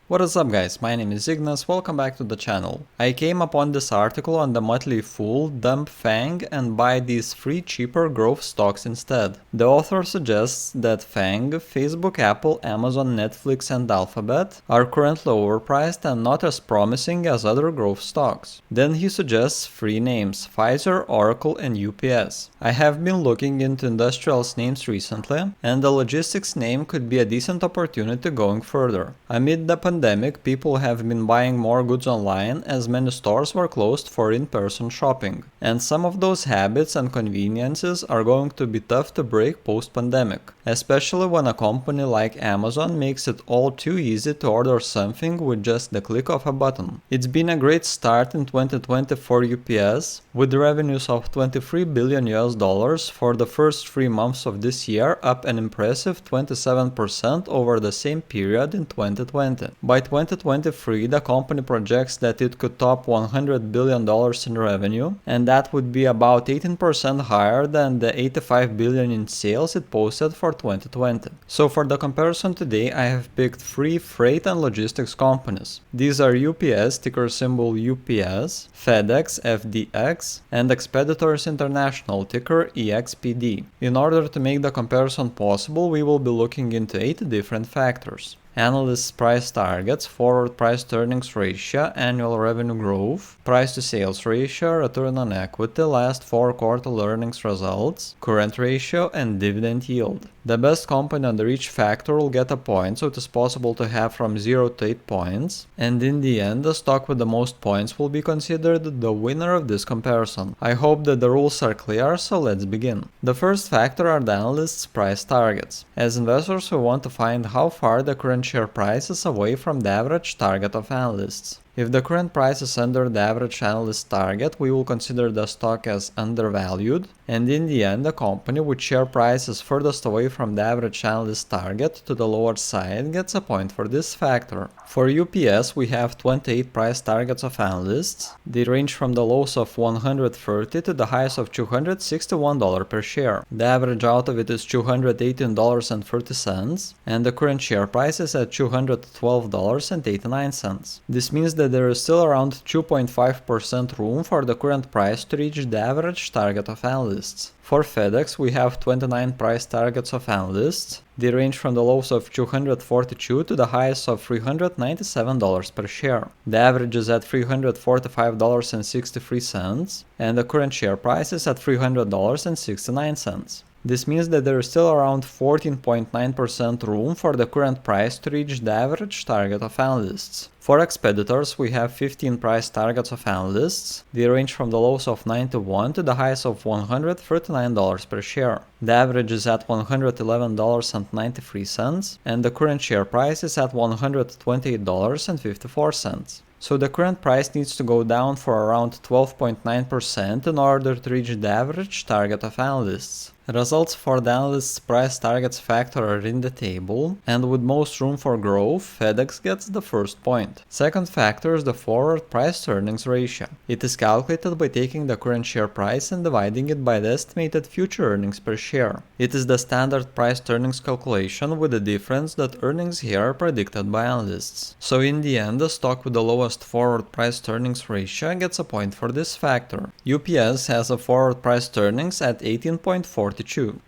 What is up guys, my name is Ignas, welcome back to the channel. I came upon this article on the Motley Fool, dump FANG and buy these 3 cheaper growth stocks instead. The author suggests that FANG, Facebook, Apple, Amazon, Netflix and Alphabet are currently overpriced and not as promising as other growth stocks. Then he suggests 3 names, Pfizer, Oracle and UPS. I have been looking into industrials names recently and the logistics name could be a decent opportunity going further. Amid the pandemic, people have been buying more goods online as many stores were closed for in-person shopping. And some of those habits and conveniences are going to be tough to break post-pandemic, especially when a company like Amazon makes it all too easy to order something with just the click of a button. It's been a great start in 2020 for UPS, with revenues of $23 billion for the first 3 months of this year, up an impressive 27% over the same period in 2020. By 2023, the company projects that it could top $100 billion in revenue, and that would be about 18% higher than the $85 billion in sales it posted for 2020. So for the comparison today, I have picked 3 freight and logistics companies. These are UPS, ticker symbol UPS, FedEx, FDX, and Expeditors International, ticker EXPD. In order to make the comparison possible, we will be looking into 8 different factors: Analysts price targets, forward price to earnings ratio, annual revenue growth, price to sales ratio, return on equity, last 4 quarterly earnings results, current ratio, and dividend yield. The best company under each factor will get a point, so it is possible to have from 0 to 8 points, and in the end, the stock with the most points will be considered the winner of this comparison. I hope that the rules are clear, so let's begin. The first factor are the analysts' price targets. As investors, we want to find how far the current share price is away from the average target of analysts. If the current price is under the average analyst target, we will consider the stock as undervalued, and in the end, the company with share price is furthest away from the average analyst target to the lower side gets a point for this factor. For UPS, we have 28 price targets of analysts. They range from the lows of $130 to the highs of $261 per share. The average out of it is $218.30, and the current share price is at $212.89. This means that there is still around 2.5% room for the current price to reach the average target of analysts. For FedEx, we have 29 price targets of analysts. They range from the lows of $242 to the highs of $397 per share. The average is at $345.63, and the current share price is at $300.69. This means that there is still around 14.9% room for the current price to reach the average target of analysts. For Expeditors, we have 15 price targets of analysts. They range from the lows of $91 to the highs of $139 per share. The average is at $111.93, and the current share price is at $128.54. So the current price needs to go down for around 12.9% in order to reach the average target of analysts. Results for the analysts' price targets factor are in the table, and with most room for growth, FedEx gets the first point. Second factor is the forward price to earnings ratio. It is calculated by taking the current share price and dividing it by the estimated future earnings per share. It is the standard price to earnings calculation with the difference that earnings here are predicted by analysts. So in the end, the stock with the lowest forward price to earnings ratio gets a point for this factor. UPS has a forward price to earnings at 18.42.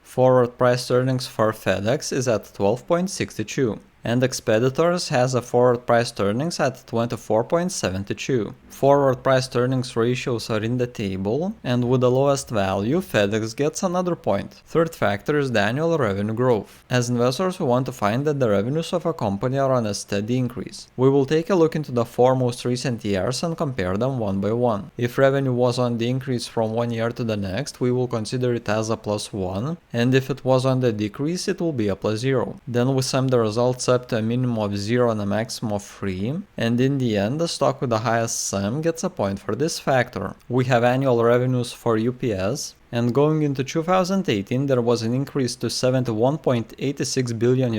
Forward price earnings for FedEx is at 12.62. And Expeditors has a forward price earnings at 24.72. Forward price earnings ratios are in the table, and with the lowest value, FedEx gets another point. Third factor is the annual revenue growth. As investors, we want to find that the revenues of a company are on a steady increase. We will take a look into the 4 most recent years and compare them one by one. If revenue was on the increase from one year to the next, we will consider it as a +1, and if it was on the decrease, it will be a +0. Then we sum the results up to a minimum of 0 and a maximum of 3, and in the end, the stock with the highest sum gets a point for this factor. We have annual revenues for UPS, and going into 2018 there was an increase to $71.86 billion.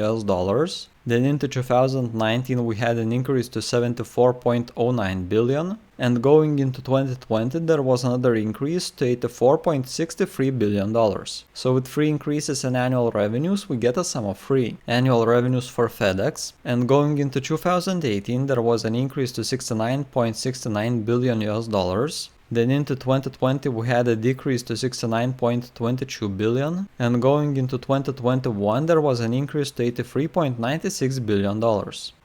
Then into 2019 we had an increase to 74.09 billion. And going into 2020 there was another increase to $84.63 billion. So with 3 increases in annual revenues we get a sum of 3 annual revenues for FedEx. And going into 2018 there was an increase to $69.69 billion US. Then into 2020 we had a decrease to 69.22 billion, and going into 2021 there was an increase to $83.96 billion.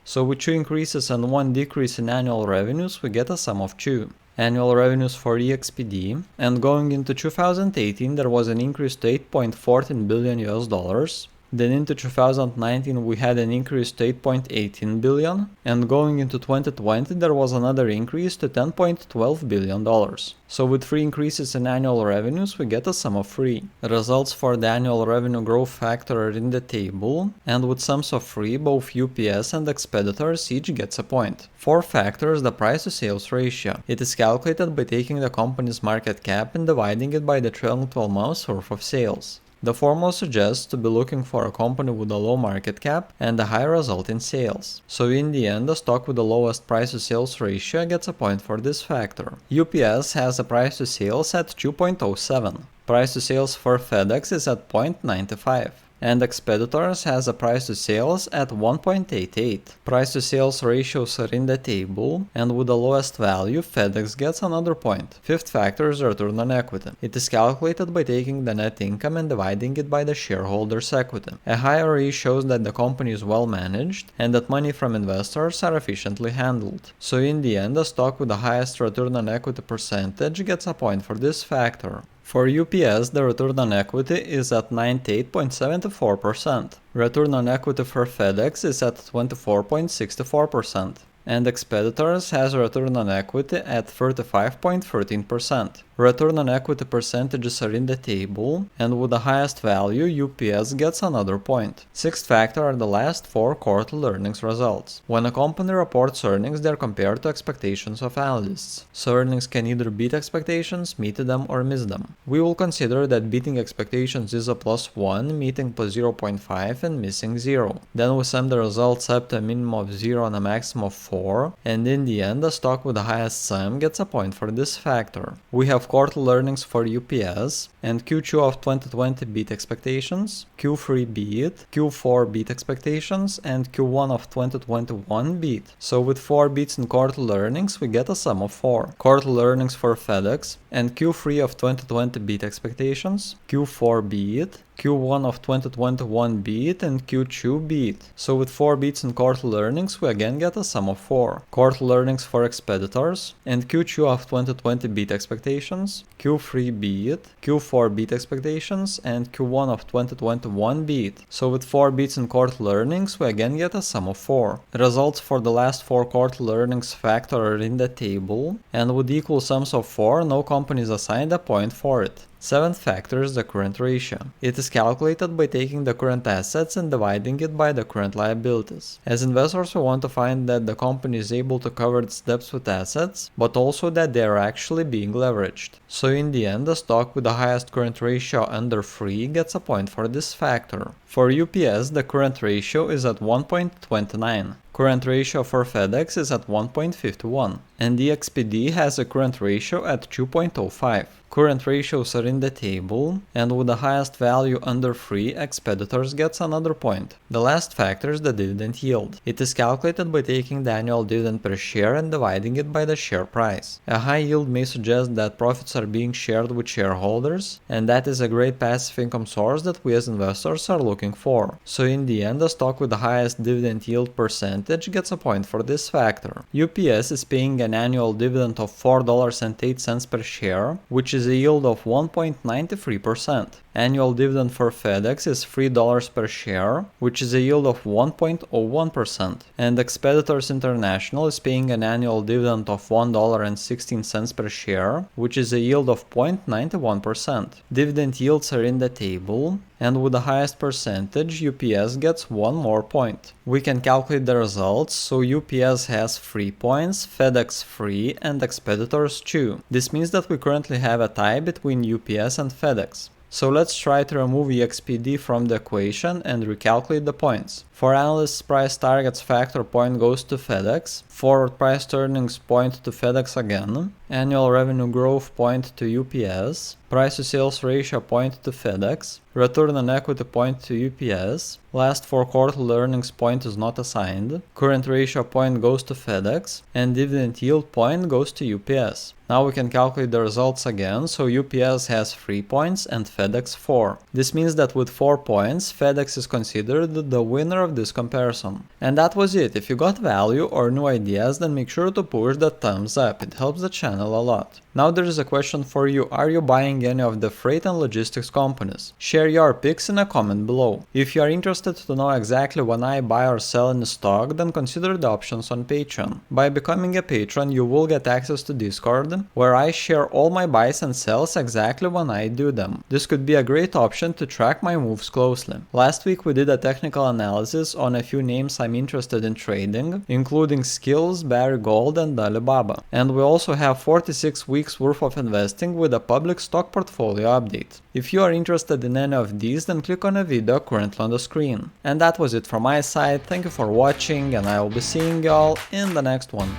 So with 2 increases and 1 decrease in annual revenues we get a sum of 2 annual revenues for EXPD. And going into 2018 there was an increase to $8.14 billion US. Then into 2019 we had an increase to 8.18 billion, and going into 2020 there was another increase to $10.12 billion. So with 3 increases in annual revenues we get a sum of 3. Results for the annual revenue growth factor are in the table, and with sums of 3 both UPS and Expeditors each gets a point. For factors, the price to sales ratio. It is calculated by taking the company's market cap and dividing it by the trailing 12 months worth of sales. The formula suggests to be looking for a company with a low market cap and a high result in sales. So in the end, the stock with the lowest price to sales ratio gets a point for this factor. UPS has a price to sales at 2.07. Price to sales for FedEx is at 0.95. And Expeditors has a price to sales at 1.88. Price to sales ratios are in the table, and with the lowest value FedEx gets another point. Fifth factor is return on equity. It is calculated by taking the net income and dividing it by the shareholders' equity. A high ROE shows that the company is well managed and that money from investors are efficiently handled. So in the end, the stock with the highest return on equity percentage gets a point for this factor. For UPS, the return on equity is at 98.74%. Return on equity for FedEx is at 24.64%. And Expeditors has a return on equity at 35.13%. Return on equity percentages are in the table, and with the highest value, UPS gets another point. Sixth factor are the last 4 quarterly earnings results. When a company reports earnings, they are compared to expectations of analysts. So earnings can either beat expectations, meet them, or miss them. We will consider that beating expectations is a +1, meeting +0.5, and missing 0. Then we sum the results up to a minimum of 0 and a maximum of 4, and in the end, the stock with the highest sum gets a point for this factor. We have quarterly earnings for UPS, and Q2 of 2020 beat expectations, Q3 beat, Q4 beat expectations, and Q1 of 2021 beat. So with 4 beats in quarterly earnings, we get a sum of 4. Quarterly earnings for FedEx, and Q3 of 2020 beat expectations, Q4 beat, Q1 of 2021 beat, and Q2 beat. So with 4 beats in quarterly earnings, we again get a sum of 4. Quarterly earnings for Expeditors, and Q2 of 2020 beat expectations, Q3 beat, Q4 beat expectations, and Q1 of 2021 beat. So with 4 beats in quarterly earnings, we again get a sum of 4. Results for the last 4 quarterly earnings factor are in the table, and with equal sums of 4, no company is assigned a point for it. Seventh factor is the current ratio. It is calculated by taking the current assets and dividing it by the current liabilities. As investors, we want to find that the company is able to cover its debts with assets, but also that they are actually being leveraged. So in the end, the stock with the highest current ratio under 3 gets a point for this factor. For UPS, the current ratio is at 1.29. Current ratio for FedEx is at 1.51, and the EXPD has a current ratio at 2.05. Current ratios are in the table, and with the highest value under 3, Expeditors gets another point. The last factor is the dividend yield. It is calculated by taking the annual dividend per share and dividing it by the share price. A high yield may suggest that profits are being shared with shareholders, and that is a great passive income source that we as investors are looking for. So in the end, the stock with the highest dividend yield percentage gets a point for this factor. UPS is paying an annual dividend of $4.08 per share, which is a yield of 1.93%. Annual dividend for FedEx is $3 per share, which is a yield of 1.01%. And Expeditors International is paying an annual dividend of $1.16 per share, which is a yield of 0.91%. Dividend yields are in the table, and with the highest percentage, UPS gets 1 more point. We can calculate the results, so UPS has 3 points, FedEx 3, and Expeditors 2. This means that we currently have a tie between UPS and FedEx. So let's try to remove EXPD from the equation and recalculate the points. For analysts, price targets factor point goes to FedEx, forward price to earnings point to FedEx again, annual revenue growth point to UPS, price to sales ratio point to FedEx, return on equity point to UPS, last 4 quarterly earnings point is not assigned, current ratio point goes to FedEx, and dividend yield point goes to UPS. Now we can calculate the results again, so UPS has 3 points and FedEx 4. This means that with 4 points, FedEx is considered the winner of this comparison. And that was it. If you got value or new ideas, then make sure to push the thumbs up, it helps the channel a lot. Now there is a question for you, are you buying any of the freight and logistics companies? Share your picks in a comment below. If you are interested to know exactly when I buy or sell any stock, then consider the options on Patreon. By becoming a patron, you will get access to Discord, where I share all my buys and sells exactly when I do them. This could be a great option to track my moves closely. Last week we did a technical analysis on a few names I'm interested in trading, including Skills, Barry Gold and Alibaba. And we also have 46 weeks worth of investing with a public stock portfolio update. If you are interested in any of these, then click on a video currently on the screen. And that was it from my side, thank you for watching and I will be seeing y'all in the next one.